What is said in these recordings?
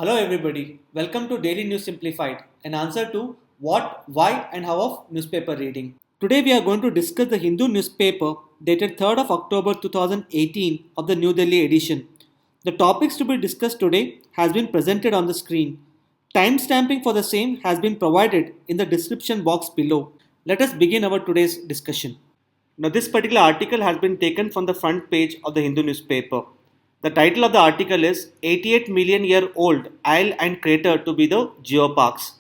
Hello everybody, welcome to Daily News Simplified, an answer to what, why and how of newspaper reading. Today we are going to discuss the Hindu newspaper dated 3rd of October 2018 of the New Delhi edition. The topics to be discussed today has been presented on the screen. Timestamping for the same has been provided in the description box below. Let us begin our today's discussion. Now this particular article has been taken from the front page of the Hindu newspaper. The title of the article is 88 million year old isle and crater to be the Geoparks.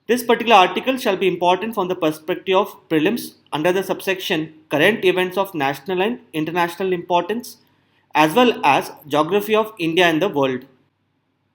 This particular article shall be important from the perspective of prelims under the subsection current events of national and international importance as well as geography of India and the world.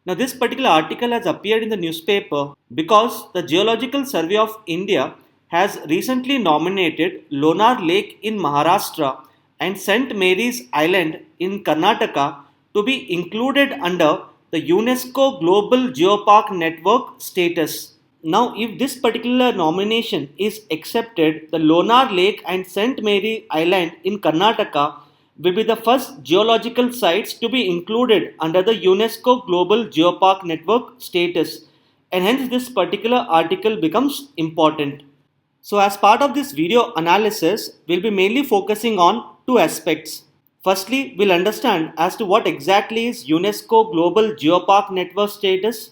Now this particular article has appeared in the newspaper because the Geological Survey of India has recently nominated Lonar Lake in Maharashtra and St. Mary's Island in Karnataka to be included under the UNESCO Global Geopark Network status. Now, if this particular nomination is accepted, the Lonar Lake and St. Mary Island in Karnataka will be the first geological sites to be included under the UNESCO Global Geopark Network status, and hence this particular article becomes important. So as part of this video analysis, we'll be mainly focusing on two aspects. Firstly, we'll understand as to what exactly is UNESCO Global Geopark Network status,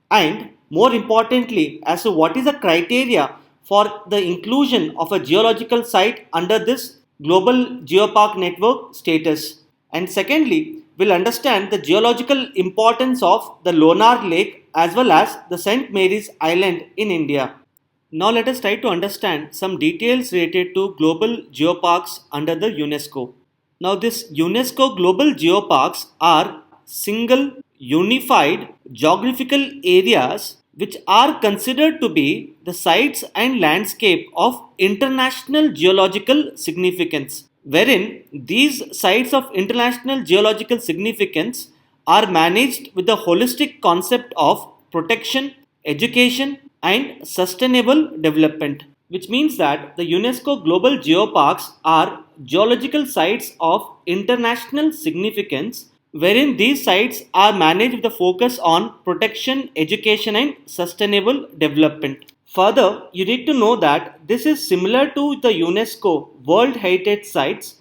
and more importantly as to what is the criteria for the inclusion of a geological site under this Global Geopark Network status. And secondly, we'll understand the geological importance of the Lonar Lake as well as the St. Mary's Island in India. Now let us try to understand some details related to global geoparks under the UNESCO. Now this UNESCO Global Geoparks are single unified geographical areas which are considered to be the sites and landscape of international geological significance, wherein these sites of international geological significance are managed with the holistic concept of protection, education and sustainable development, which means that the UNESCO Global Geoparks are geological sites of international significance wherein these sites are managed with a focus on protection, education and sustainable development. Further, you need to know that this is similar to the UNESCO World Heritage Sites.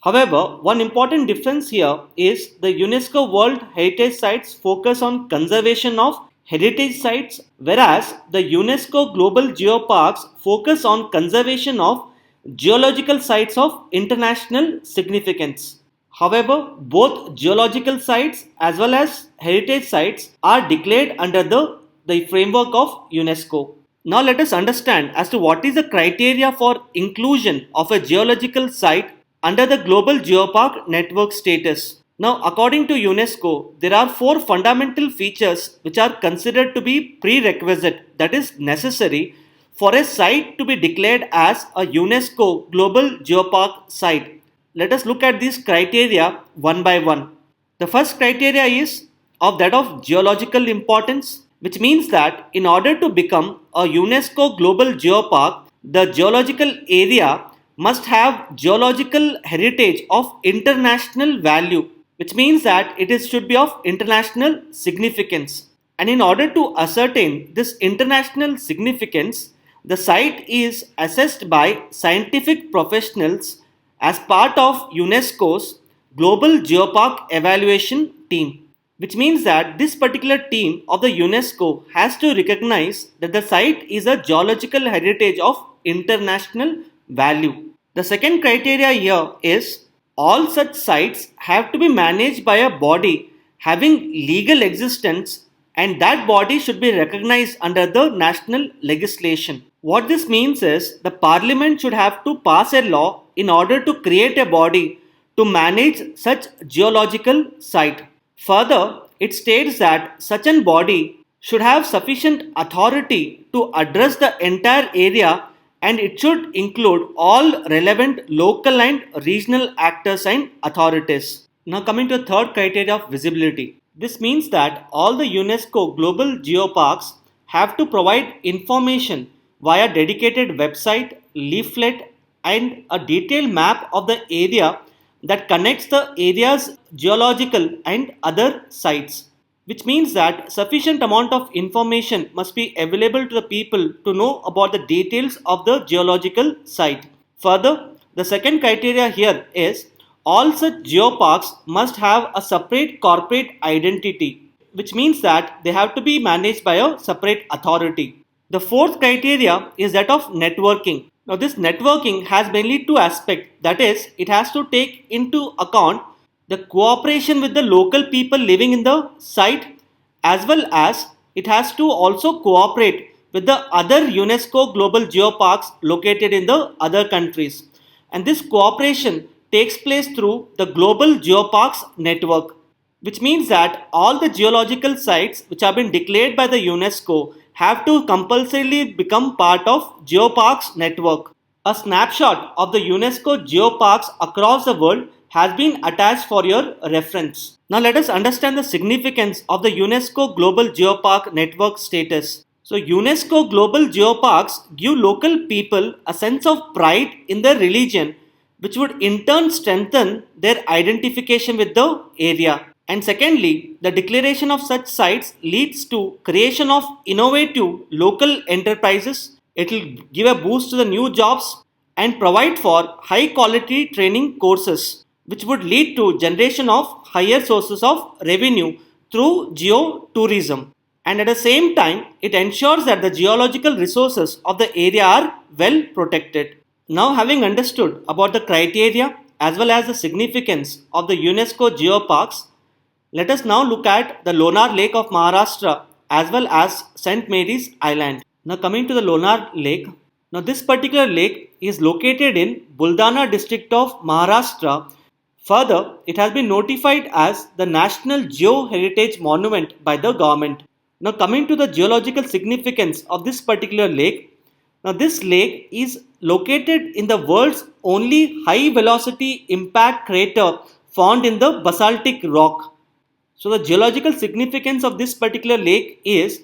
However, one important difference here is the UNESCO World Heritage Sites focus on conservation of heritage sites, whereas the UNESCO Global Geoparks focus on conservation of geological sites of international significance. However, both geological sites as well as heritage sites are declared under the framework of UNESCO. Now let us understand as to what is the criteria for inclusion of a geological site under the Global Geopark Network status. Now, according to UNESCO, there are four fundamental features which are considered to be prerequisite, that is necessary, for a site to be declared as a UNESCO Global Geopark site. Let us look at these criteria one by one. The first criteria is of that of geological importance, which means that in order to become a UNESCO Global Geopark, the geological area must have geological heritage of international value, which means that should be of international significance. And in order to ascertain this international significance, the site is assessed by scientific professionals as part of UNESCO's Global Geopark Evaluation Team, which means that this particular team of the UNESCO has to recognize that the site is a geological heritage of international value. The second criteria here is all such sites have to be managed by a body having legal existence, and that body should be recognized under the national legislation. What this means is the parliament should have to pass a law in order to create a body to manage such geological site. Further, it states that such an body should have sufficient authority to address the entire area, and it should include all relevant local and regional actors and authorities. Now coming to the third criteria of visibility. This means that all the UNESCO Global Geoparks have to provide information via dedicated website, leaflet and a detailed map of the area that connects the area's geological and other sites. which means that sufficient amount of information must be available to the people to know about the details of the geological site. Further, the second criteria here is all such geoparks must have a separate corporate identity, which means that they have to be managed by a separate authority. The fourth criteria is that of networking. Now, this networking has mainly two aspects, that is, it has to take into account the cooperation with the local people living in the site, as well as it has to also cooperate with the other UNESCO global geoparks located in the other countries. And this cooperation takes place through the global geoparks network, which means that all the geological sites which have been declared by the UNESCO have to compulsorily become part of Geoparks network. A snapshot of the UNESCO geoparks across the world has been attached for your reference. Now let us understand the significance of the UNESCO Global Geopark Network status. So UNESCO Global Geoparks give local people a sense of pride in their religion, which would in turn strengthen their identification with the area. And secondly, the declaration of such sites leads to creation of innovative local enterprises. It will give a boost to the new jobs and provide for high quality training courses, which would lead to generation of higher sources of revenue through geotourism. And at the same time, it ensures that the geological resources of the area are well protected. Now, having understood about the criteria as well as the significance of the UNESCO geoparks, let us now look at the Lonar Lake of Maharashtra as well as St. Mary's Island. Now coming to the Lonar Lake. Now this particular lake is located in Buldana district of Maharashtra. Further, it has been notified as the National Geo-Heritage Monument by the government. Now coming to the geological significance of this particular lake. Now this lake is located in the world's only high velocity impact crater found in the basaltic rock. So the geological significance of this particular lake is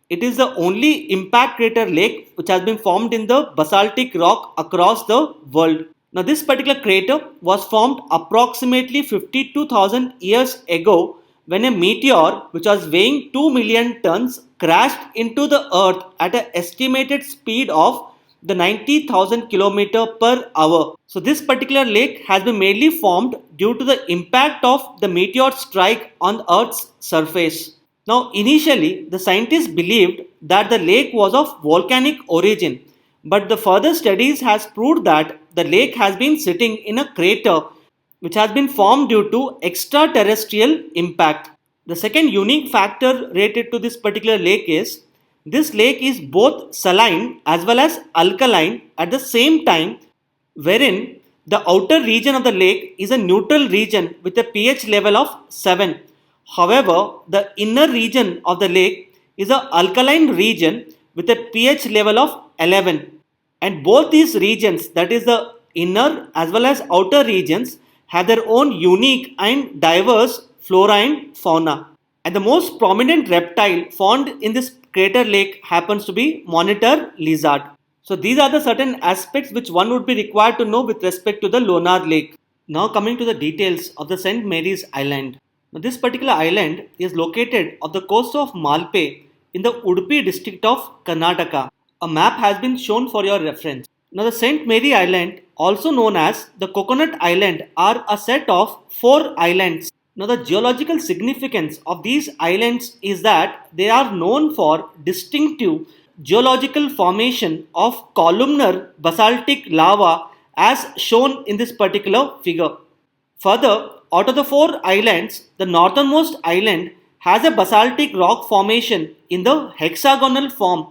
it is the only impact crater lake which has been formed in the basaltic rock across the world. Now this particular crater was formed approximately 52,000 years ago when a meteor which was weighing 2 million tons crashed into the earth at an estimated speed of the 90,000 km per hour. So this particular lake has been mainly formed due to the impact of the meteor strike on Earth's surface. Now initially the scientists believed that the lake was of volcanic origin, but the further studies has proved that the lake has been sitting in a crater which has been formed due to extraterrestrial impact. The second unique factor related to this particular lake is this lake is both saline as well as alkaline at the same time, wherein the outer region of the lake is a neutral region with a pH level of 7. However, the inner region of the lake is an alkaline region with a pH level of 11. And both these regions, that is the inner as well as outer regions, have their own unique and diverse flora and fauna. And the most prominent reptile found in this crater lake happens to be monitor lizard. So these are the certain aspects which one would be required to know with respect to the Lonar Lake. Now coming to the details of the St. Mary's Island. Now this particular island is located on the coast of Malpe in the Udupi district of Karnataka. A map has been shown for your reference. Now the St. Mary Island, also known as the Coconut Island, are a set of 4 islands. Now the geological significance of these islands is that they are known for distinctive geological formation of columnar basaltic lava as shown in this particular figure. Further, out of the 4 islands, the northernmost island has a basaltic rock formation in the hexagonal form,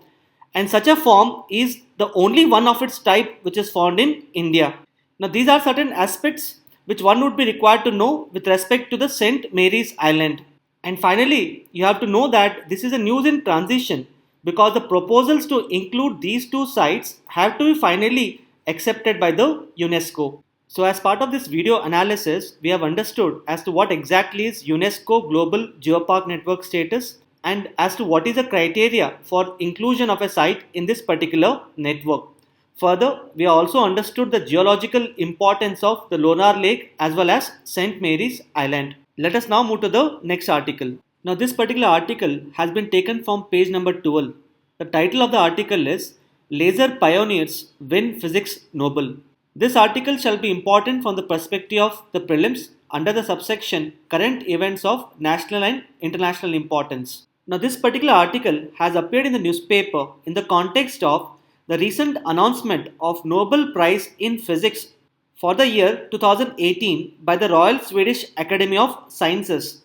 and such a form is the only one of its type which is found in India. Now these are certain aspects which one would be required to know with respect to the St. Mary's Island. And finally, you have to know that this is a news in transition because the proposals to include these 2 sites have to be finally accepted by the UNESCO. So as part of this video analysis, we have understood as to what exactly is UNESCO Global Geopark Network status and as to what is the criteria for inclusion of a site in this particular network. Further, we also understood the geological importance of the Lonar Lake as well as St. Mary's Island. Let us now move to the next article. Now, this particular article has been taken from page number 12. The title of the article is Laser Pioneers Win Physics Nobel. This article shall be important from the perspective of the prelims under the subsection Current Events of National and International Importance. Now, this particular article has appeared in the newspaper in the context of the recent announcement of Nobel Prize in Physics for the year 2018 by the Royal Swedish Academy of Sciences.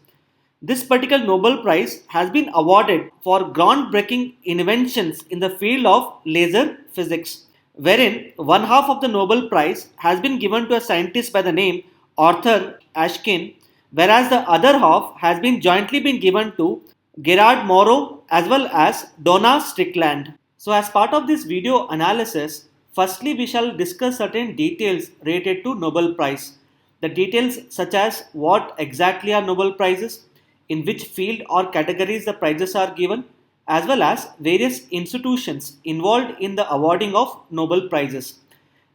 This particular Nobel Prize has been awarded for groundbreaking inventions in the field of laser physics, wherein one half of the Nobel Prize has been given to a scientist by the name Arthur Ashkin, whereas the other half has been jointly been given to Gerard Morrow as well as Donna Strickland. So as part of this video analysis, firstly we shall discuss certain details related to Nobel Prize. The details such as what exactly are Nobel Prizes, in which field or categories the prizes are given, as well as various institutions involved in the awarding of Nobel Prizes.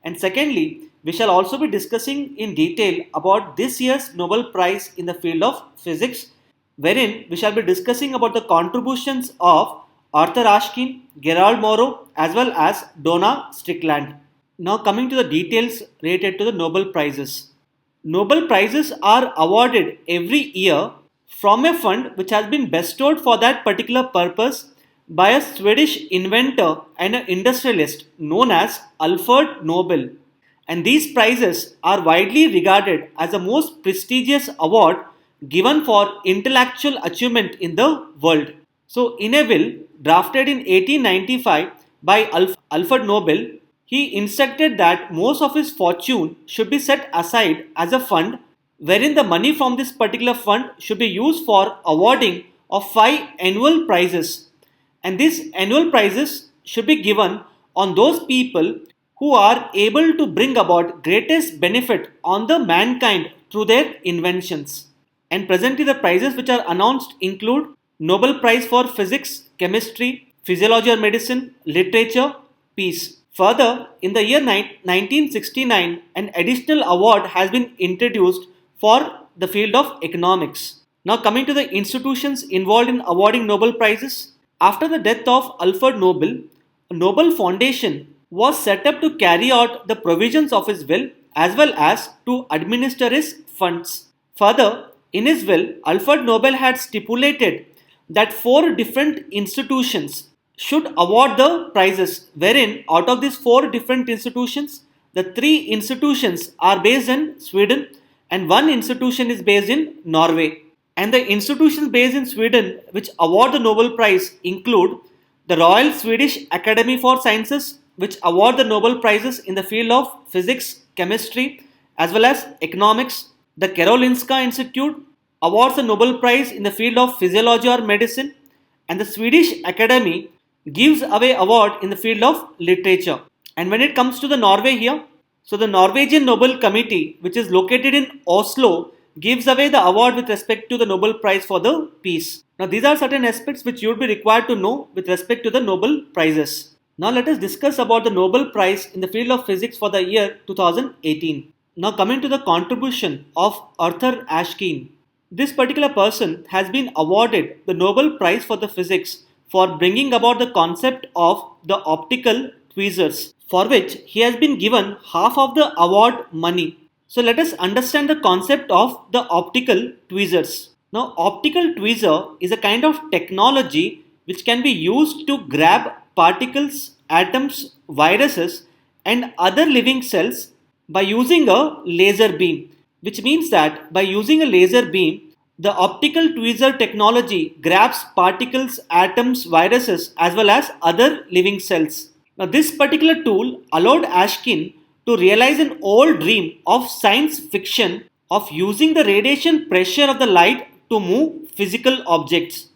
And secondly, we shall also be discussing in detail about this year's Nobel Prize in the field of physics, wherein we shall be discussing about the contributions of Arthur Ashkin, Gerald Morrow, as well as Donna Strickland. Now coming to the details related to the Nobel Prizes. Nobel Prizes are awarded every year from a fund which has been bestowed for that particular purpose by a Swedish inventor and an industrialist known as Alfred Nobel. And these prizes are widely regarded as the most prestigious award given for intellectual achievement in the world. So, in a will drafted in 1895 by Alfred Nobel, he instructed that most of his fortune should be set aside as a fund, wherein the money from this particular fund should be used for awarding of 5 annual prizes. And these annual prizes should be given on those people who are able to bring about greatest benefit on the mankind through their inventions. And presently the prizes which are announced include Nobel Prize for Physics, Chemistry, Physiology or Medicine, Literature, Peace. Further, in the year 1969, an additional award has been introduced for the field of economics. Now coming to the institutions involved in awarding Nobel Prizes. After the death of Alfred Nobel, a Nobel Foundation was set up to carry out the provisions of his will as well as to administer his funds. Further, in his will, Alfred Nobel had stipulated that 4 different institutions should award the prizes, wherein out of these 4 different institutions, the 3 institutions are based in Sweden and 1 institution is based in Norway. And the institutions based in Sweden which award the Nobel Prize include the Royal Swedish Academy for Sciences, which award the Nobel Prizes in the field of physics, chemistry, as well as economics. The Karolinska Institute awards the Nobel Prize in the field of physiology or medicine, and the Swedish Academy gives away award in the field of literature. And when it comes to the Norway here, so the Norwegian Nobel Committee, which is located in Oslo, gives away the award with respect to the Nobel Prize for the peace. Now these are certain aspects which you would be required to know with respect to the Nobel Prizes. Now let us discuss about the Nobel Prize in the field of physics for the year 2018. Now coming to the contribution of Arthur Ashkin. This particular person has been awarded the Nobel Prize for the physics for bringing about the concept of the optical tweezers, for which he has been given half of the award money. So let us understand the concept of the optical tweezers. Now optical tweezer is a kind of technology which can be used to grab particles, atoms, viruses and other living cells by using a laser beam, which means that by using a laser beam, the optical tweezer technology grabs particles, atoms, viruses as well as other living cells. Now this particular tool allowed Ashkin to realize an old dream of science fiction of using the radiation pressure of the light to move physical objects.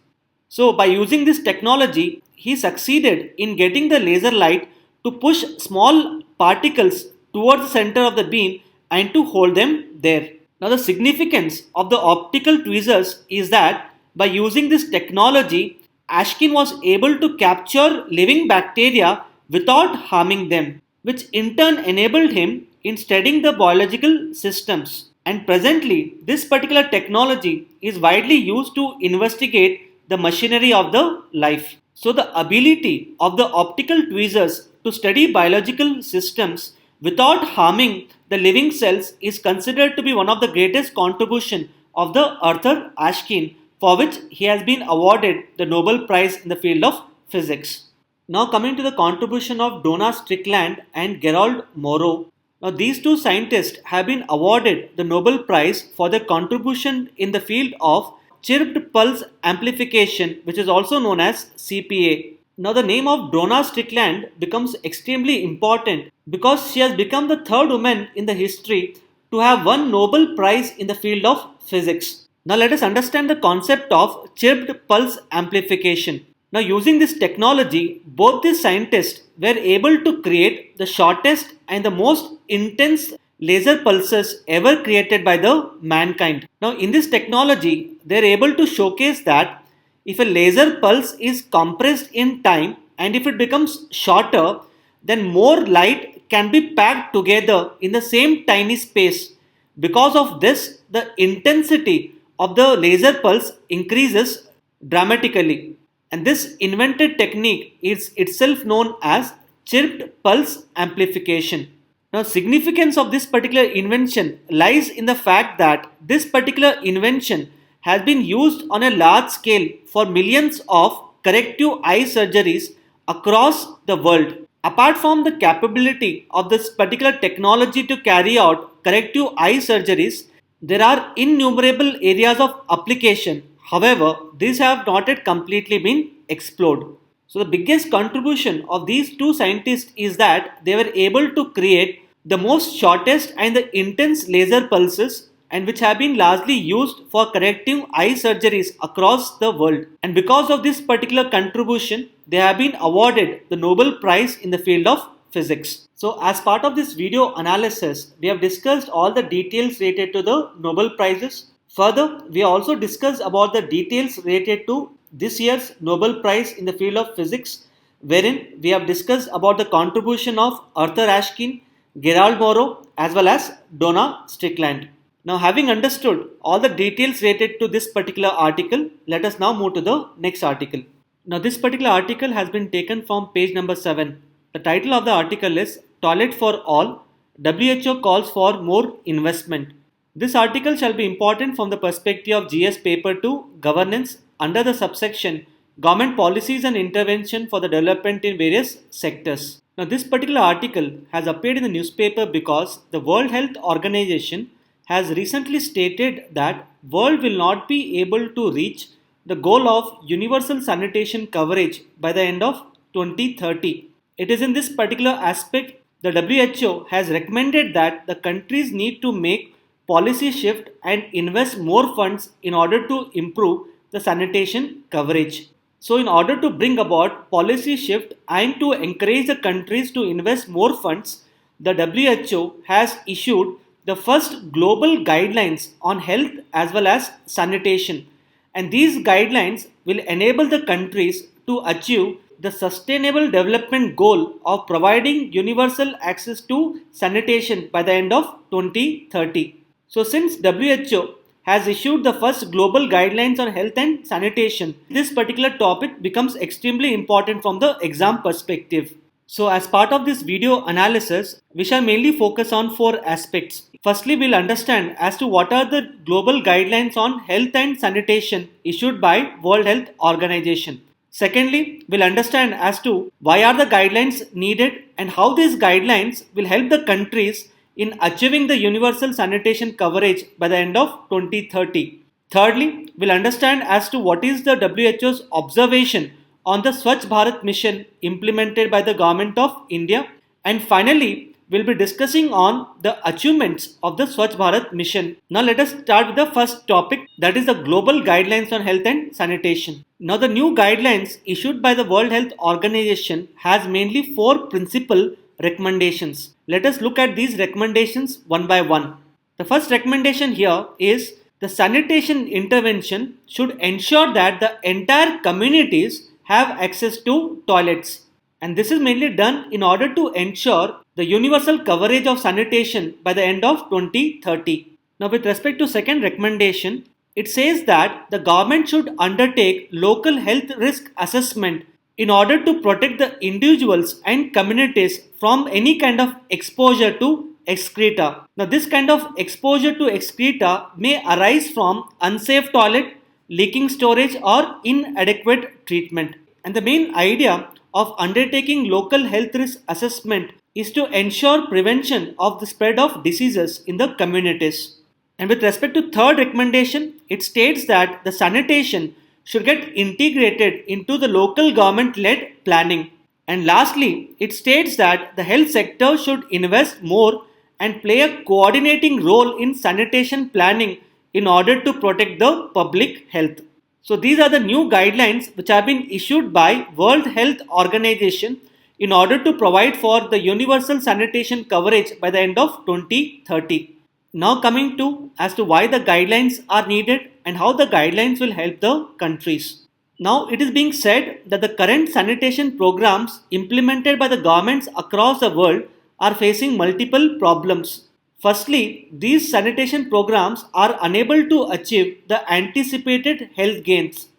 So by using this technology, he succeeded in getting the laser light to push small particles towards the center of the beam and to hold them there. Now the significance of the optical tweezers is that by using this technology, Ashkin was able to capture living bacteria without harming them, which in turn enabled him in studying the biological systems. And presently, this particular technology is widely used to investigate the machinery of the life. So, the ability of the optical tweezers to study biological systems without harming the living cells is considered to be one of the greatest contribution of the Arthur Ashkin, for which he has been awarded the Nobel Prize in the field of physics. Now coming to the contribution of Donna Strickland and Gerald Moreau. Now these two scientists have been awarded the Nobel Prize for their contribution in the field of chirped pulse amplification, which is also known as CPA. Now the name of Donna Strickland becomes extremely important because she has become the third woman in the history to have won Nobel Prize in the field of physics. Now let us understand the concept of chirped pulse amplification. Now using this technology, both these scientists were able to create the shortest and the most intense laser pulses ever created by the mankind. Now in this technology, they are able to showcase that if a laser pulse is compressed in time and if it becomes shorter, then more light can be packed together in the same tiny space. Because of this, the intensity of the laser pulse increases dramatically. And this invented technique is itself known as chirped pulse amplification. Now, significance of this particular invention lies in the fact that this particular invention has been used on a large scale for millions of corrective eye surgeries across the world. Apart from the capability of this particular technology to carry out corrective eye surgeries, there are innumerable areas of application. However, these have not yet completely been explored. So the biggest contribution of these two scientists is that they were able to create the most shortest and the intense laser pulses, and which have been largely used for corrective eye surgeries across the world. And because of this particular contribution, they have been awarded the Nobel Prize in the field of physics. So as part of this video analysis, we have discussed all the details related to the Nobel Prizes. Further, we also discussed about the details related to this year's Nobel Prize in the field of physics, wherein we have discussed about the contribution of Arthur Ashkin, Gerald Moreau, as well as Donna Strickland. Now, having understood all the details related to this particular article, let us now move to the next article. Now, this particular article has been taken from page number 7. The title of the article is Toilet for All, WHO calls for more investment. This article shall be important from the perspective of GS Paper 2 Governance under the subsection Government Policies and Intervention for the Development in Various Sectors. Now, this particular article has appeared in the newspaper because the World Health Organization has recently stated that world will not be able to reach the goal of universal sanitation coverage by the end of 2030. It is in this particular aspect the WHO has recommended that the countries need to make policy shift and invest more funds in order to improve the sanitation coverage. So in order to bring about policy shift and to encourage the countries to invest more funds, the WHO has issued the first global guidelines on health as well as sanitation. And these guidelines will enable the countries to achieve the sustainable development goal of providing universal access to sanitation by the end of 2030. So since WHO has issued the first global guidelines on health and sanitation, this particular topic becomes extremely important from the exam perspective. So as part of this video analysis, we shall mainly focus on 4 aspects. Firstly, we'll understand as to what are the global guidelines on health and sanitation issued by World Health Organization. Secondly, we'll understand as to why are the guidelines needed and how these guidelines will help the countries in achieving the universal sanitation coverage by the end of 2030. Thirdly, we'll understand as to what is the WHO's observation on the Swachh Bharat mission implemented by the government of India. And finally, we'll be discussing on the achievements of the Swachh Bharat mission. Now let us start with the first topic, that is the global guidelines on health and sanitation. Now the new guidelines issued by the World Health Organization has mainly 4 principal recommendations. Let us look at these recommendations one by one. The first recommendation here is the sanitation intervention should ensure that the entire communities have access to toilets. And this is mainly done in order to ensure the universal coverage of sanitation by the end of 2030. Now, with respect to second recommendation, it says that the government should undertake local health risk assessment in order to protect the individuals and communities from any kind of exposure to excreta. Now, this kind of exposure to excreta may arise from unsafe toilet, leaking storage, or inadequate treatment. And the main idea of undertaking local health risk assessment is to ensure prevention of the spread of diseases in the communities. And with respect to third recommendation, it states that the sanitation should get integrated into the local government led planning. And lastly, it states that the health sector should invest more and play a coordinating role in sanitation planning in order to protect the public health. So these are the new guidelines which have been issued by World Health Organization in order to provide for the universal sanitation coverage by the end of 2030. Now coming to as to why the guidelines are needed and how the guidelines will help the countries. Now it is being said that the current sanitation programs implemented by the governments across the world are facing multiple problems. Firstly, these sanitation programs are unable to achieve the anticipated health gains.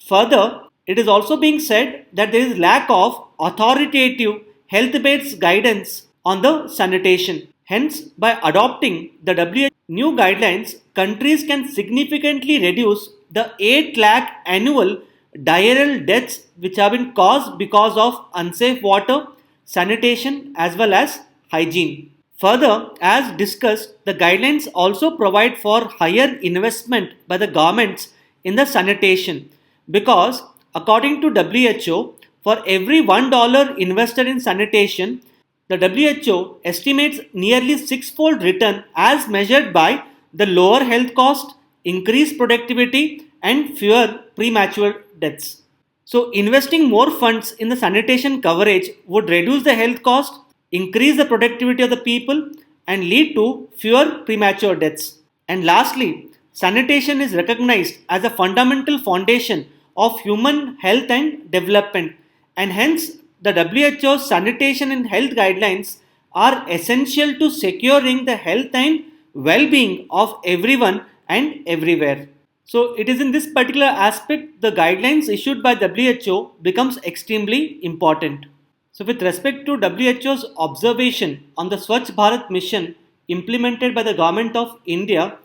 Further, it is also being said that there is lack of authoritative health-based guidance on the sanitation. Hence, by adopting the WHO new guidelines, countries can significantly reduce the 8 lakh annual diarrheal deaths which have been caused because of unsafe water, sanitation as well as hygiene. Further, as discussed, the guidelines also provide for higher investment by the governments in the sanitation because according to WHO, for every $1 invested in sanitation, the WHO estimates nearly six-fold return as measured by the lower health cost, increased productivity, and fewer premature deaths. So, investing more funds in the sanitation coverage would reduce the health cost, increase the productivity of the people, and lead to fewer premature deaths. And lastly, sanitation is recognized as a fundamental foundation of human health and development, and hence the WHO's sanitation and health guidelines are essential to securing the health and well-being of everyone and everywhere. So it is in this particular aspect the guidelines issued by WHO becomes extremely important. So with respect to WHO's observation on the Swachh Bharat mission implemented by the government of India,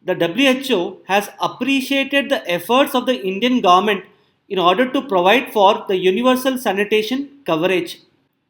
the WHO has appreciated the efforts of the Indian government in order to provide for the universal sanitation coverage.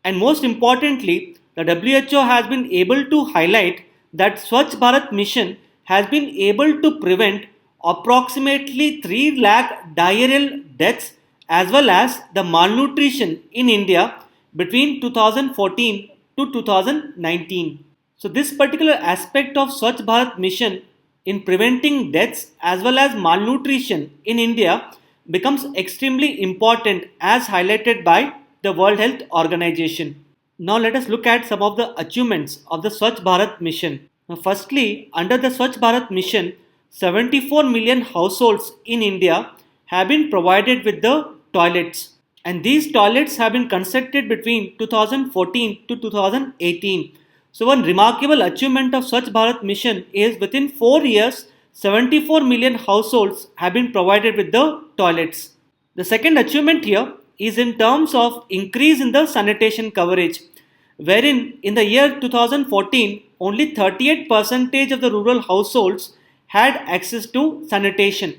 And most importantly, the WHO has been able to highlight that Swachh Bharat mission has been able to prevent approximately 3 lakh diarrheal deaths as well as the malnutrition in India between 2014 to 2019. So this particular aspect of Swachh Bharat mission in preventing deaths as well as malnutrition in India becomes extremely important as highlighted by the World Health Organization. Now let us look at some of the achievements of the Swachh Bharat mission. Now, firstly, under the Swachh Bharat mission, 74 million households in India have been provided with the toilets, and these toilets have been constructed between 2014 to 2018. So one remarkable achievement of Swachh Bharat mission is within 4 years 74 million households have been provided with the toilets. The second achievement here is in terms of increase in the sanitation coverage, wherein in the year 2014 only 38% of the rural households had access to sanitation.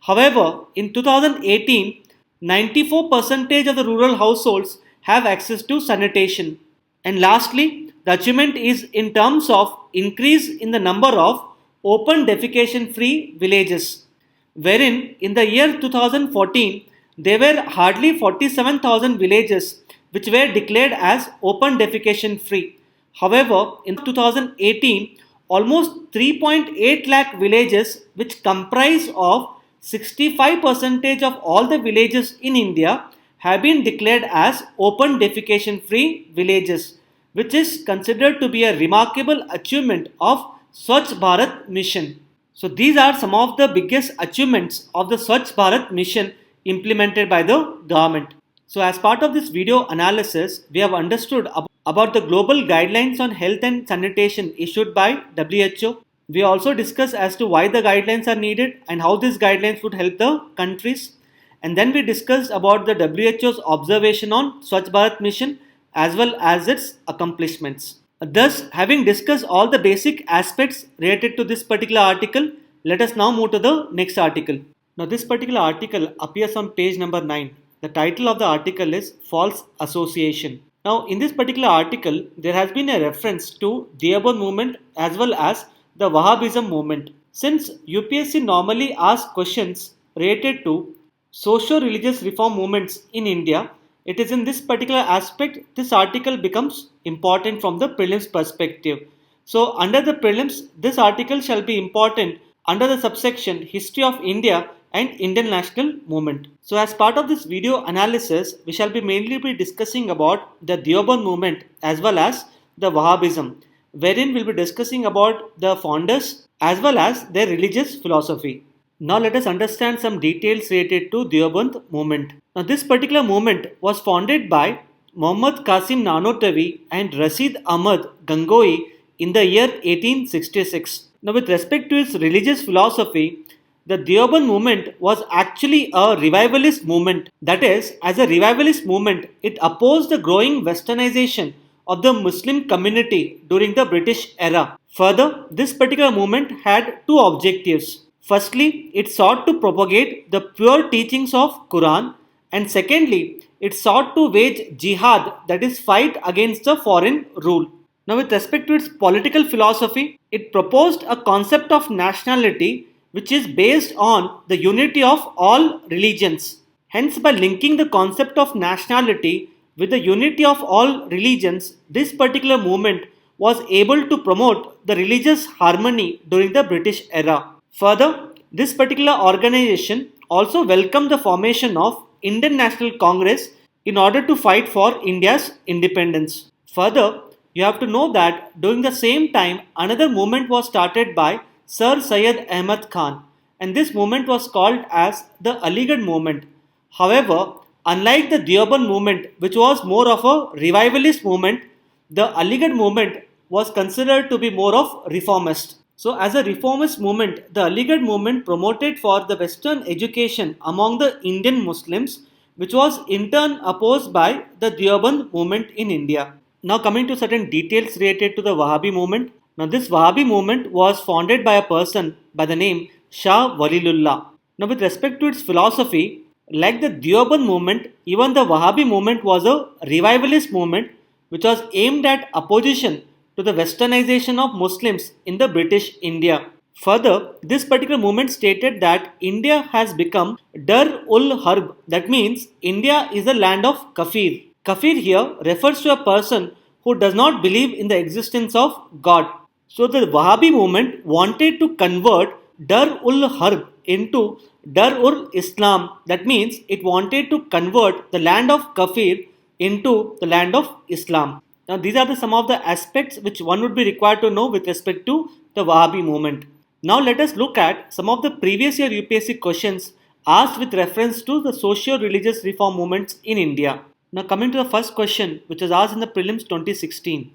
However, in 2018, 94% of the rural households have access to sanitation. And lastly, the achievement is in terms of increase in the number of open defecation free villages, wherein in the year 2014 there were hardly 47,000 villages which were declared as open defecation free. However, in 2018 almost 3.8 lakh villages, which comprise of 65% of all the villages in India, have been declared as open defecation free villages, which is considered to be a remarkable achievement of Swachh Bharat mission. So these are some of the biggest achievements of the Swachh Bharat mission implemented by the government. So as part of this video analysis, we have understood about the global guidelines on health and sanitation issued by WHO. We also discuss as to why the guidelines are needed and how these guidelines would help the countries. And then we discussed about the WHO's observation on Swachh Bharat mission as well as its accomplishments. Thus, having discussed all the basic aspects related to this particular article, let us now move to the next article. Now, this particular article appears on page number 9. The title of the article is False Association. Now, in this particular article, there has been a reference to Deoband movement as well as the Wahabism movement. Since UPSC normally asks questions related to socio-religious reform movements in India, it is in this particular aspect this article becomes important from the prelims perspective. So, under the prelims, this article shall be important under the subsection History of India and Indian National Movement. So, as part of this video analysis, we shall be mainly discussing about the Deoband movement as well as the Wahabism, wherein we'll be discussing about the founders as well as their religious philosophy. Now let us understand some details related to Deoband movement. Now this particular movement was founded by Muhammad Qasim Nanotavi and Rashid Ahmad Gangoi in the year 1866. Now with respect to its religious philosophy, the Deoband movement was actually a revivalist movement. That is, as a revivalist movement, it opposed the growing westernization of the Muslim community during the British era. Further, this particular movement had two objectives. Firstly, it sought to propagate the pure teachings of Quran, and secondly, it sought to wage jihad, that is fight against the foreign rule. Now with respect to its political philosophy, it proposed a concept of nationality which is based on the unity of all religions. Hence, by linking the concept of nationality with the unity of all religions, this particular movement was able to promote the religious harmony during the British era. Further, this particular organization also welcomed the formation of Indian National Congress in order to fight for India's independence. Further, you have to know that during the same time, another movement was started by Sir Syed Ahmad Khan, and this movement was called as the Aligarh movement. However, unlike the Deoband movement, which was more of a revivalist movement, the Aligarh movement was considered to be more of reformist. So, as a reformist movement, the Aligarh movement promoted for the Western education among the Indian Muslims, which was in turn opposed by the Deoband movement in India. Now, coming to certain details related to the Wahhabi movement. Now, this Wahhabi movement was founded by a person by the name Shah Walilullah. Now, with respect to its philosophy, like the Deoband movement, even the Wahhabi movement was a revivalist movement which was aimed at opposition to the westernization of Muslims in the British India. Further, this particular movement stated that India has become Dar ul Harb, that means India is a land of Kafir. Kafir here refers to a person who does not believe in the existence of God. So the Wahhabi movement wanted to convert Dar ul Harb into Dar ul Islam, that means it wanted to convert the land of Kafir into the land of Islam. Now, these are some of the aspects which one would be required to know with respect to the Wahhabi movement. Now, let us look at some of the previous year UPSC questions asked with reference to the socio-religious reform movements in India. Now, coming to the first question, which was asked in the prelims 2016.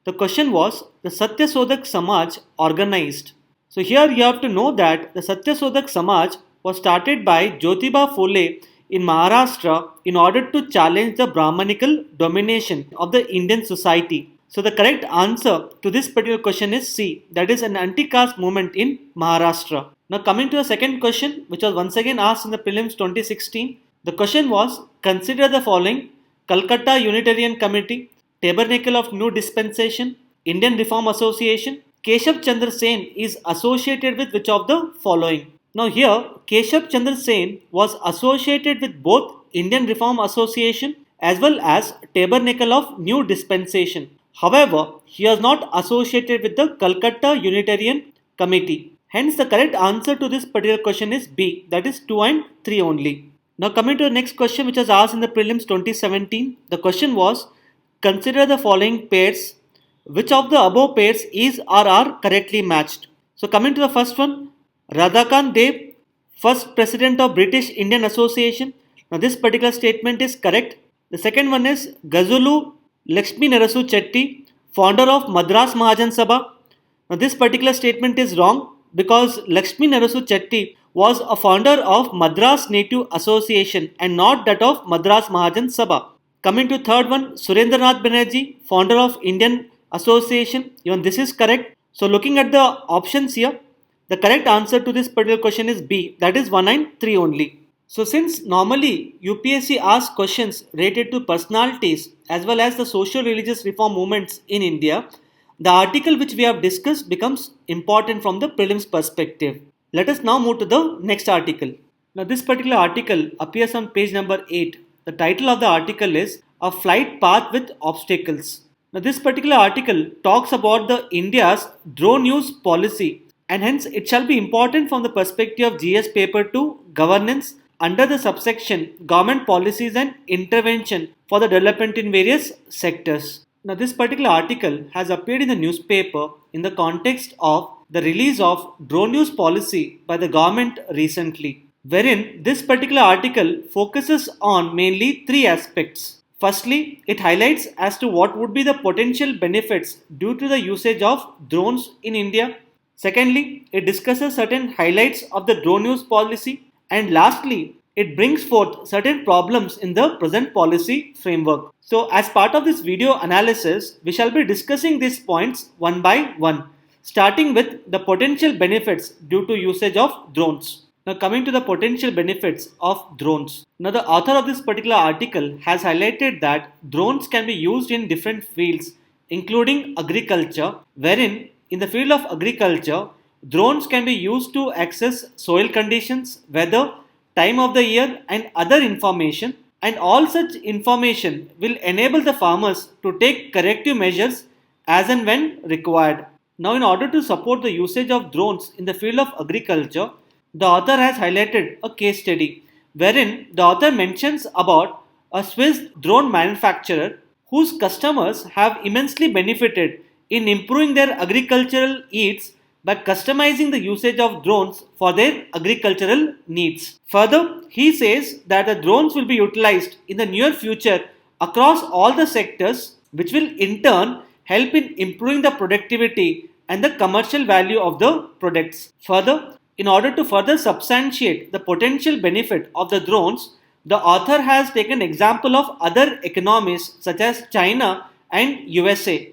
The question was, the Satyasodak Samaj organized. So, here you have to know that the Satyasodak Samaj was started by Jyotiba Phule in Maharashtra in order to challenge the Brahmanical domination of the Indian society. So the correct answer to this particular question is C, that is an anti-caste movement in Maharashtra. Now coming to the second question, which was once again asked in the prelims 2016. The question was, consider the following: Calcutta Unitarian Committee, Tabernacle of New Dispensation, Indian Reform Association. Keshav Chandra Sen is associated with which of the following? Now here, Keshav Chandra Sen was associated with both Indian Reform Association as well as Tabernacle of New Dispensation. However, he was not associated with the Calcutta Unitarian Committee. Hence, the correct answer to this particular question is B, that is 2 and 3 only. Now coming to the next question, which was asked in the prelims 2017. The question was, consider the following pairs. Which of the above pairs is or are correctly matched? So coming to the first one, Radhakant Dev, first president of British Indian Association. Now this particular statement is correct. The second one is Gazulu Lakshmi Narasu Chetty, founder of Madras Mahajan Sabha. Now, this particular statement is wrong because Lakshmi Narasu Chetty was a founder of Madras Native Association and not that of Madras Mahajan Sabha. Coming to third one, Surendranath Banerjee, founder of Indian Association. Even this is correct. So, looking at the options here, the correct answer to this particular question is B, that is 193 only. So, since normally UPSC asks questions related to personalities as well as the social religious reform movements in India, the article which we have discussed becomes important from the prelims perspective. Let us now move to the next article. Now, this particular article appears on page number 8. The title of the article is A Flight Path with Obstacles. Now, this particular article talks about the India's drone use policy, and hence it shall be important from the perspective of GS paper 2 governance under the subsection government policies and intervention for the development in various sectors. Now, this particular article has appeared in the newspaper in the context of the release of drone use policy by the government recently, wherein this particular article focuses on mainly three aspects. Firstly, it highlights as to what would be the potential benefits due to the usage of drones in India. Secondly, it discusses certain highlights of the drone use policy. And lastly, it brings forth certain problems in the present policy framework. So, as part of this video analysis, we shall be discussing these points one by one, starting with the potential benefits due to usage of drones. Now, coming to the potential benefits of drones. Now, the author of this particular article has highlighted that drones can be used in different fields, including agriculture, wherein in the field of agriculture, drones can be used to access soil conditions, weather, time of the year, and other information, and all such information will enable the farmers to take corrective measures as and when required. Now, in order to support the usage of drones in the field of agriculture, the author has highlighted a case study wherein the author mentions about a Swiss drone manufacturer whose customers have immensely benefited in improving their agricultural yields by customizing the usage of drones for their agricultural needs. Further, he says that the drones will be utilized in the near future across all the sectors, which will in turn help in improving the productivity and the commercial value of the products. Further, in order to further substantiate the potential benefit of the drones, the author has taken example of other economies such as China and USA.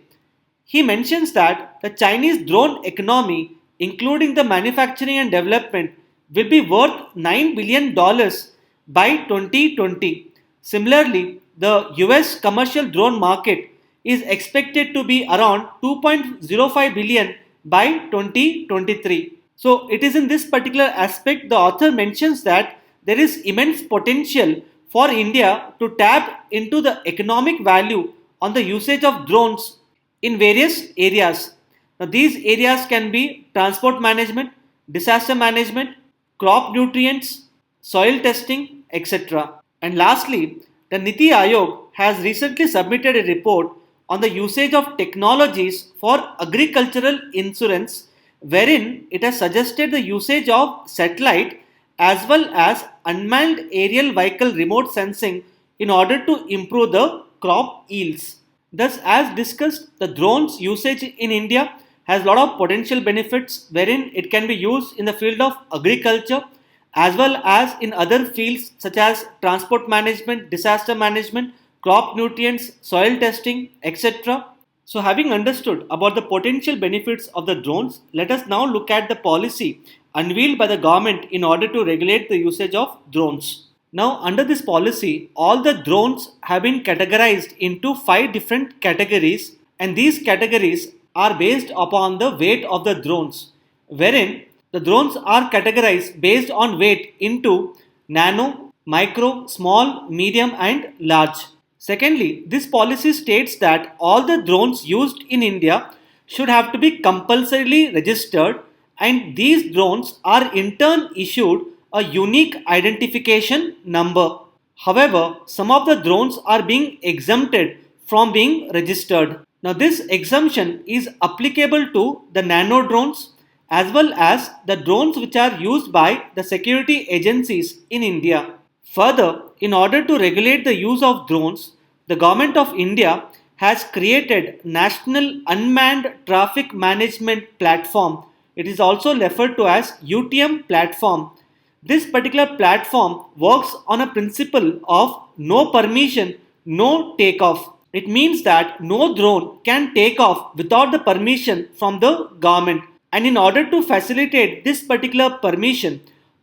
He mentions that the Chinese drone economy, including the manufacturing and development, will be worth $9 billion by 2020. Similarly, the US commercial drone market is expected to be around 2.05 billion by 2023. So, it is in this particular aspect the author mentions that there is immense potential for India to tap into the economic value on the usage of drones in various areas. Now, these areas can be transport management, disaster management, crop nutrients, soil testing, etc. And lastly, the Niti Aayog has recently submitted a report on the usage of technologies for agricultural insurance, wherein it has suggested the usage of satellite as well as unmanned aerial vehicle remote sensing in order to improve the crop yields. Thus, as discussed, the drones usage in India has a lot of potential benefits wherein it can be used in the field of agriculture as well as in other fields such as transport management, disaster management, crop nutrients, soil testing, etc. So, having understood about the potential benefits of the drones, let us now look at the policy unveiled by the government in order to regulate the usage of drones. Now, under this policy, all the drones have been categorized into 5 different categories, and these categories are based upon the weight of the drones, wherein the drones are categorized based on weight into nano, micro, small, medium, and large. Secondly, this policy states that all the drones used in India should have to be compulsorily registered, and these drones are in turn issued a unique identification number. However, some of the drones are being exempted from being registered. Now, this exemption is applicable to the nano drones as well as the drones which are used by the security agencies in India. Further, in order to regulate the use of drones, the government of India has created National Unmanned Traffic Management Platform. It is also referred to as UTM platform. This particular platform works on a principle of no permission, no takeoff. It means that no drone can take off without the permission from the government. And in order to facilitate this particular permission,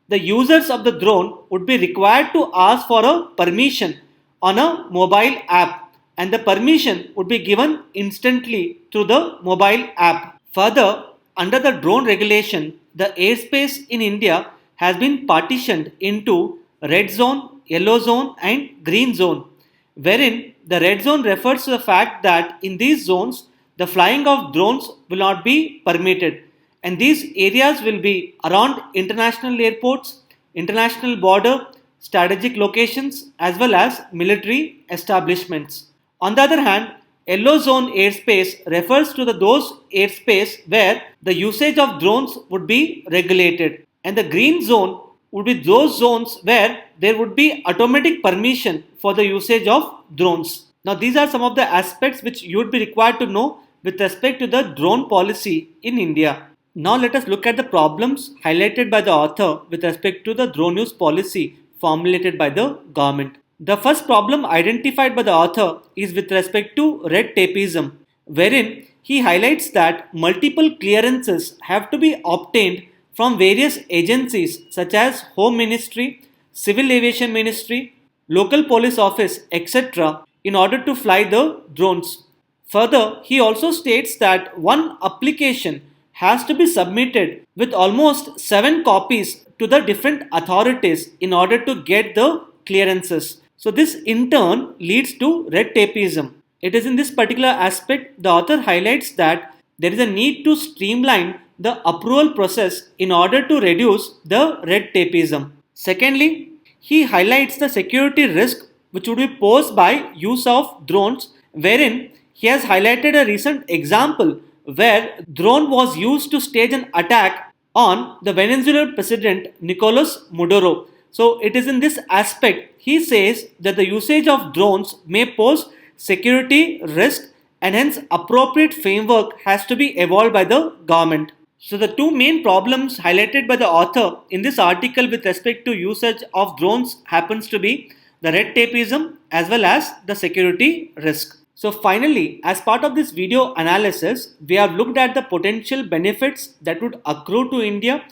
the users of the drone would be required to ask for a permission on a mobile app, and the permission would be given instantly through the mobile app. Further, under the drone regulation, the airspace in India has been partitioned into red zone, yellow zone and green zone, wherein the red zone refers to the fact that in these zones the flying of drones will not be permitted, and these areas will be around international airports, international border, strategic locations as well as military establishments. On the other hand, yellow zone airspace refers to those airspace where the usage of drones would be regulated, and the green zone would be those zones where there would be automatic permission for the usage of drones. Now these are some of the aspects which you would be required to know with respect to the drone policy in India. Now let us look at the problems highlighted by the author with respect to the drone use policy formulated by the government. The first problem identified by the author is with respect to red tapeism, wherein he highlights that multiple clearances have to be obtained from various agencies such as Home Ministry, Civil Aviation Ministry, local police office, etc. in order to fly the drones. Further, he also states that one application has to be submitted with almost 7 copies to the different authorities in order to get the clearances. So this in turn leads to red tapeism. It is in this particular aspect the author highlights that there is a need to streamline the approval process in order to reduce the red tapeism. Secondly, he highlights the security risk which would be posed by use of drones, wherein he has highlighted a recent example where drone was used to stage an attack on the Venezuelan president Nicolas Maduro. So it is in this aspect he says that the usage of drones may pose security risk, and hence appropriate framework has to be evolved by the government. So the two main problems highlighted by the author in this article with respect to usage of drones happens to be the red tapeism as well as the security risk. So finally, as part of this video analysis, we have looked at the potential benefits that would accrue to India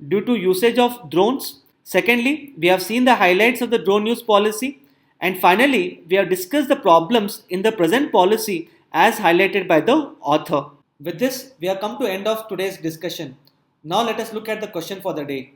due to usage of drones. Secondly, we have seen the highlights of the drone use policy. And finally, we have discussed the problems in the present policy as highlighted by the author. With this, we have come to end of today's discussion. Now let us look at the question for the day.